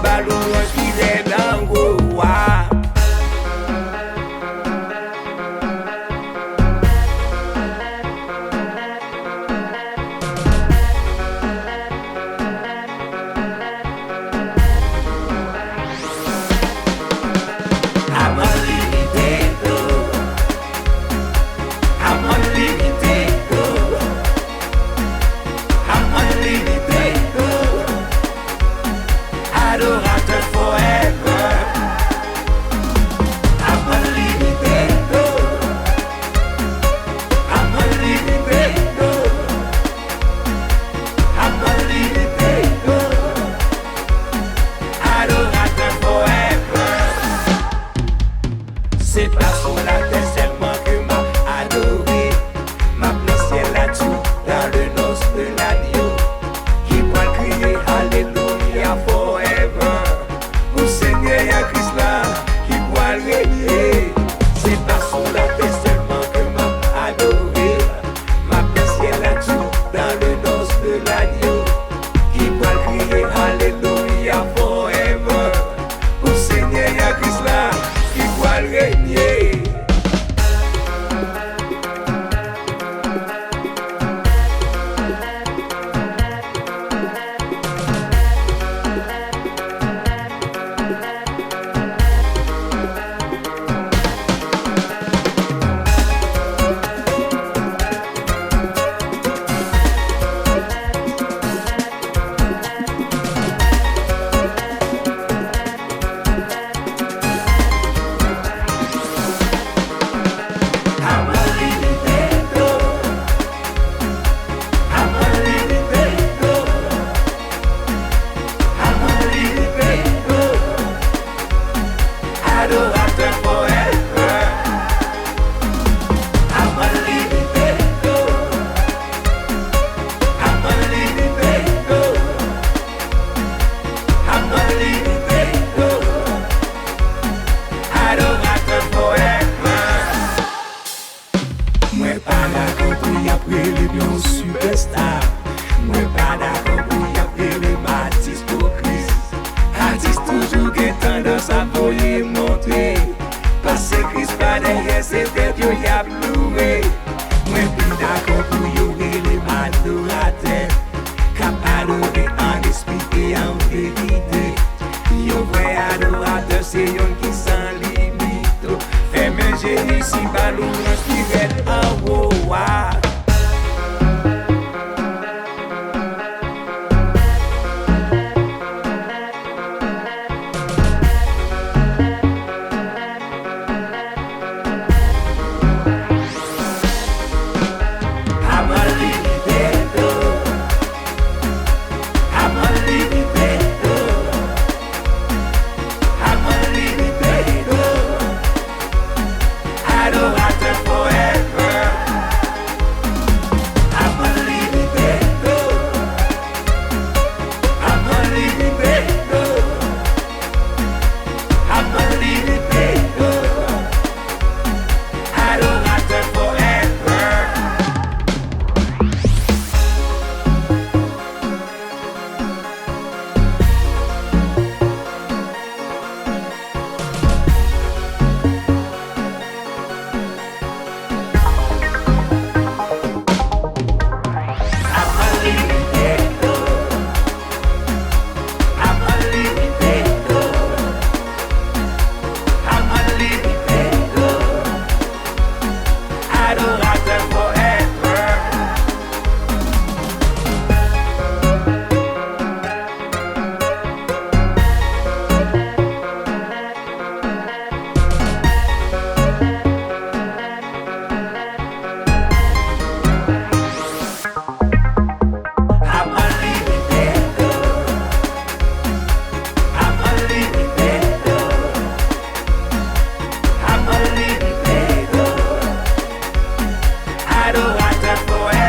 ballon fidèle en gros. C'est pas sur la terre seulement que m'a adoré. M'a placé là-dessous dans le nos de l'agneau qui va crier Alléluia forever. Pour Seigneur Christ là qui va régner. C'est pas sur la terre seulement que m'a adoré. M'a placé là-dessous dans le nos de l'agneau qui va crier Alléluia forever. Pour Seigneur Christ là qui va régner. Mwen pa d'akon pou y apre le yon superstar. Mwen pa d'akon pou y apre le artiste pour Christ. Artiste toujours gen tendance à voyer montrer. Parce que Christ pa derrière c'est tête yo y a ploué. Mwen pi d'akon pou yo les adorateurs. Kap adore en esprit et en vérité. Yo vrai adorateur c'est yon qui sans limite. Fais men génie si ballon spirituel en haut. Adorateur forever.